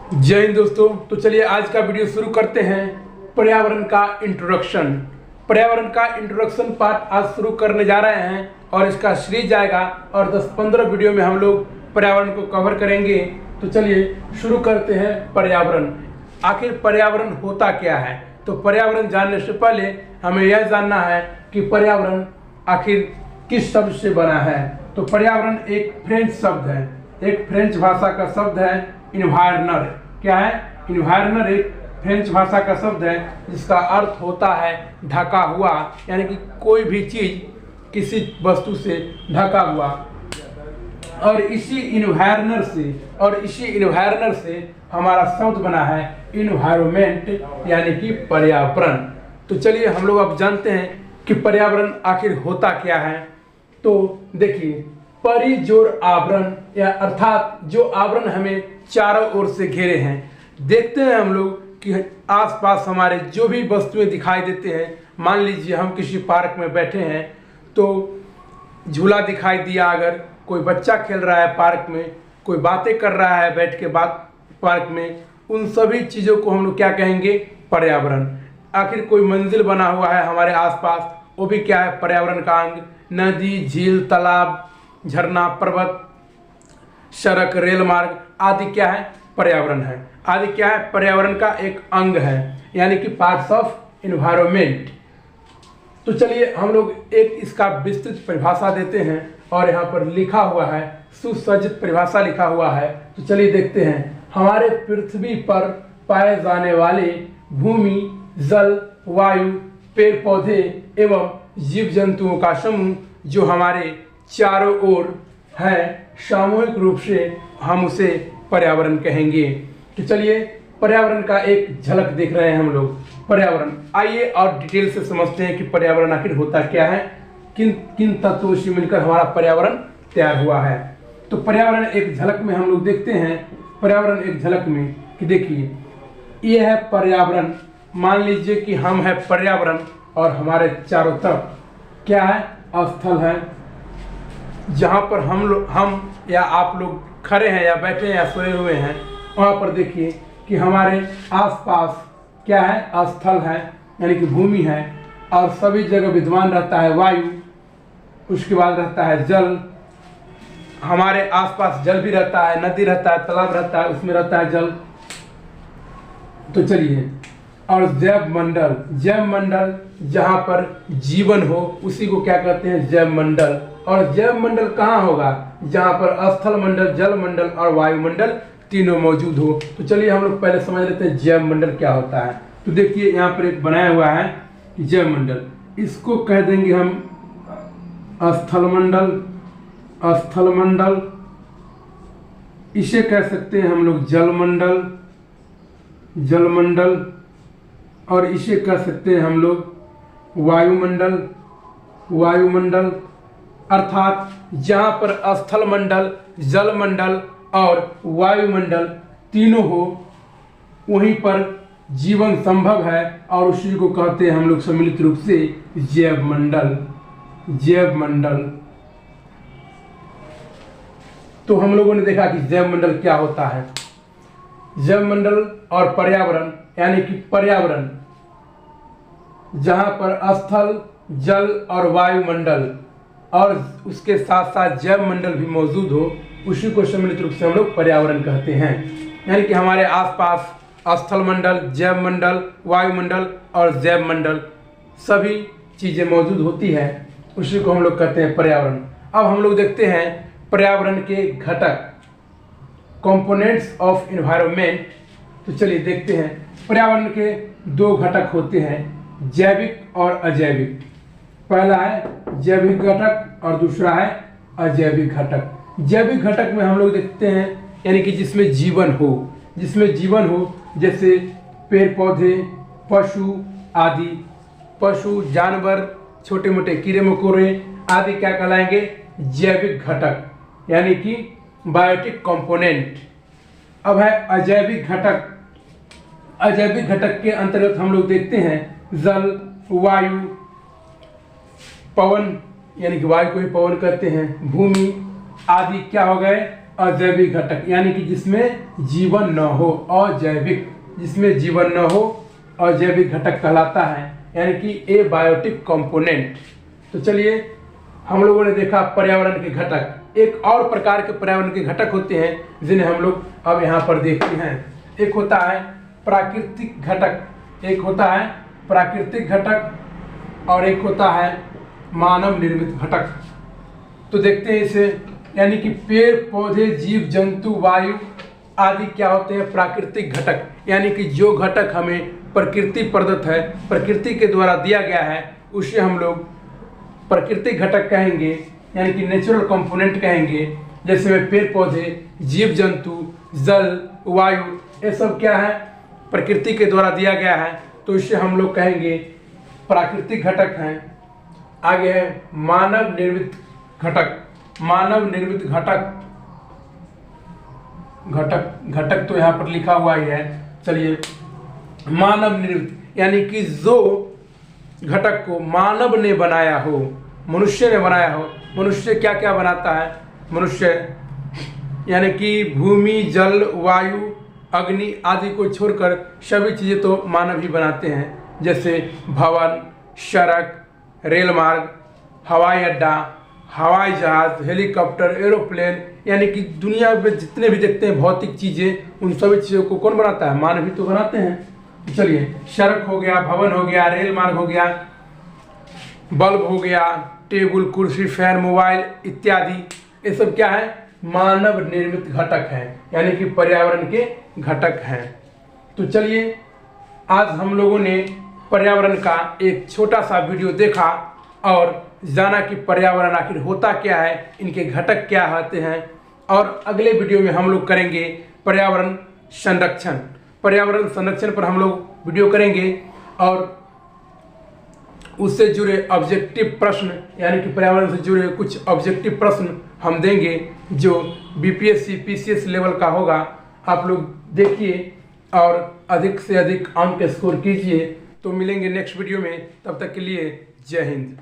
जय हिंद दोस्तों। तो चलिए आज का वीडियो शुरू करते हैं। पर्यावरण का इंट्रोडक्शन। पर्यावरण का इंट्रोडक्शन पार्ट आज शुरू करने जा रहे हैं और इसका सीरीज आएगा और 10-15 वीडियो में हम लोग पर्यावरण को कवर करेंगे। तो चलिए शुरू करते हैं। पर्यावरण, आखिर पर्यावरण होता क्या है? तो पर्यावरण जानने से पहले हमें यह जानना है कि पर्यावरण आखिर किस शब्द से बना है। तो पर्यावरण एक फ्रेंच शब्द है, एक फ्रेंच भाषा का शब्द है इन्वायरनर। क्या है? इन्वायरनर एक फ्रेंच भाषा का शब्द है जिसका अर्थ होता है ढका हुआ, यानी कि कोई भी चीज किसी वस्तु से ढका हुआ। और इसी इन्वायरनर से हमारा शब्द बना है इन्वायरमेंट, यानी कि पर्यावरण। तो चलिए हम लोग अब जानते हैं कि पर्यावरण आखिर होता क्या है। तो देखिए, परिजोर आवरण, या अर्थात जो आवरण हमें चारों ओर से घेरे हैं। देखते हैं हम लोग कि आसपास हमारे जो भी वस्तुएं दिखाई देते हैं। मान लीजिए हम किसी पार्क में बैठे हैं तो झूला दिखाई दिया, अगर कोई बच्चा खेल रहा है पार्क में, कोई बातें कर रहा है बैठ के पार्क में, उन सभी चीज़ों को हम लोग क्या कहेंगे? पर्यावरण। आखिर कोई मंजिल बना हुआ है हमारे आसपास, वो भी क्या है? पर्यावरण का अंग। नदी, झील, तालाब, झरना, पर्वत, सड़क, रेल मार्ग आदि क्या है? पर्यावरण है। आदि क्या है? पर्यावरण का एक अंग है, यानी कि पार्ट्स ऑफ एनवायरनमेंट। तो चलिए हम लोग एक इसका विस्तृत परिभाषा देते हैं और यहाँ पर लिखा हुआ है, सुसज्जित परिभाषा लिखा हुआ है। तो चलिए देखते हैं। हमारे पृथ्वी पर पाए जाने वाले भूमि, जल, वायु, पेड़ पौधे एवं जीव जंतुओं का समूह जो हमारे चारों ओर है, सामूहिक रूप से हम उसे पर्यावरण कहेंगे। तो चलिए पर्यावरण का एक झलक देख रहे हैं हम लोग। पर्यावरण, आइए और डिटेल से समझते हैं कि पर्यावरण आखिर होता क्या है, किन किन तत्वों से मिलकर हमारा पर्यावरण तैयार हुआ है। तो पर्यावरण एक झलक में हम लोग देखते हैं। पर्यावरण एक झलक में कि देखिए, ये है पर्यावरण। मान लीजिए कि हम है पर्यावरण और हमारे चारों तरफ क्या है? स्थल है, जहाँ पर हम या आप लोग खड़े हैं या बैठे हैं या सोए हुए हैं। वहाँ पर देखिए कि हमारे आसपास क्या है? स्थल है, यानी कि भूमि है, और सभी जगह विद्यमान रहता है वायु। उसके बाद रहता है जल, हमारे आसपास जल भी रहता है, नदी रहता है, तालाब रहता है, उसमें रहता है जल। तो चलिए, और जैव मंडल जहाँ पर जीवन हो उसी को क्या कहते हैं? जैव मंडल। और जैव मंडल कहाँ होगा? जहाँ पर स्थल मंडल, जल मंडल और वायुमंडल तीनों मौजूद हो। तो चलिए हम लोग पहले समझ लेते हैं जैव मंडल क्या होता है। तो देखिए यहाँ पर एक बनाया हुआ है जैव मंडल, इसको कह देंगे हम स्थल मंडल। इसे कह सकते हैं हम लोग जल मंडल, और इसे कह सकते हैं हम लोग वायुमंडल। अर्थात जहाँ पर स्थल मंडल, जल मंडल और वायुमंडल तीनों हो, वहीं पर जीवन संभव है, और उसी को कहते हैं हम लोग सम्मिलित रूप से जैव मंडल। तो हम लोगों ने देखा कि जैव मंडल क्या होता है। जैव मंडल और पर्यावरण, यानी कि पर्यावरण जहाँ पर स्थल, जल और वायुमंडल और उसके साथ साथ जैव मंडल भी मौजूद हो, उसी को सम्मिलित रूप से हम लोग पर्यावरण कहते हैं। यानी कि हमारे आसपास स्थल मंडल, जैव मंडल, वायुमंडल और जैव मंडल सभी चीज़ें मौजूद होती है, उसी को हम लोग कहते हैं पर्यावरण। अब हम लोग देखते हैं पर्यावरण के घटक, कंपोनेंट्स ऑफ एनवायरनमेंट। तो चलिए देखते हैं। पर्यावरण के दो घटक होते हैं, जैविक और अजैविक। पहला है जैविक घटक और दूसरा है अजैविक घटक। जैविक घटक में हम लोग देखते हैं, यानी कि जिसमें जीवन हो, जैसे पेड़ पौधे, पशु आदि। पशु, जानवर, छोटे मोटे कीड़े मकोड़े आदि क्या कहलाएंगे? जैविक घटक, यानी कि बायोटिक कंपोनेंट। अब है अजैविक घटक। अजैविक घटक के अंतर्गत हम लोग देखते हैं जल, वायु, पवन, यानी कि वायु को ही पवन कहते हैं, भूमि आदि क्या हो गए? अजैविक घटक यानी कि जिसमें जीवन न हो, अजैविक जिसमें जीवन न हो अजैविक घटक कहलाता है, यानी कि ए बायोटिक कंपोनेंट। तो चलिए हम लोगों ने देखा पर्यावरण के घटक। एक और प्रकार के पर्यावरण के घटक होते हैं जिन्हें हम लोग अब यहाँ पर देखते हैं। एक होता है प्राकृतिक घटक, एक होता है प्राकृतिक घटक और एक होता है मानव निर्मित घटक। तो देखते हैं इसे, यानी कि पेड़ पौधे जीव जंतु वायु आदि क्या होते हैं प्राकृतिक घटक, यानी कि जो घटक हमें प्रकृति प्रदत्त है, प्रकृति के द्वारा दिया गया है, उसे हम लोग प्राकृतिक घटक कहेंगे, यानी कि नेचुरल कंपोनेंट कहेंगे। जैसे में पेड़ पौधे जीव जंतु जल वायु ये सब क्या है प्रकृति के द्वारा दिया गया है, तो इसे हम लोग कहेंगे प्राकृतिक घटक हैं। आगे है मानव निर्मित घटक। मानव निर्मित घटक तो यहाँ पर लिखा हुआ ही है। चलिए मानव निर्मित यानी कि जो घटक को मानव ने बनाया हो, मनुष्य ने बनाया हो। मनुष्य क्या क्या बनाता है? मनुष्य यानी कि भूमि जल वायु अग्नि आदि को छोड़कर सभी चीज़ें तो मानव ही बनाते हैं। जैसे भवन सड़क रेल मार्ग हवाई अड्डा हवाई जहाज हेलीकॉप्टर एरोप्लेन, यानी कि दुनिया में जितने भी देखते हैं भौतिक चीज़ें, उन सभी चीज़ों को कौन बनाता है? मानव ही तो बनाते हैं। चलिए सड़क हो गया, भवन हो गया, रेल मार्ग हो गया, बल्ब हो गया, टेबल कुर्सी फैन मोबाइल इत्यादि, ये सब क्या है? मानव निर्मित घटक हैं, यानी कि पर्यावरण के घटक हैं। तो चलिए आज हम लोगों ने पर्यावरण का एक छोटा सा वीडियो देखा और जाना कि पर्यावरण आखिर होता क्या है, इनके घटक क्या होते हैं। और अगले वीडियो में हम लोग करेंगे पर्यावरण संरक्षण। पर्यावरण संरक्षण पर हम लोग वीडियो करेंगे और उससे जुड़े ऑब्जेक्टिव प्रश्न, यानी कि पर्यावरण से जुड़े कुछ ऑब्जेक्टिव प्रश्न हम देंगे जो बीपीएससी पीसीएस लेवल का होगा। आप लोग देखिए और अधिक से अधिक अंक स्कोर कीजिए। तो मिलेंगे नेक्स्ट वीडियो में, तब तक के लिए जय हिंद।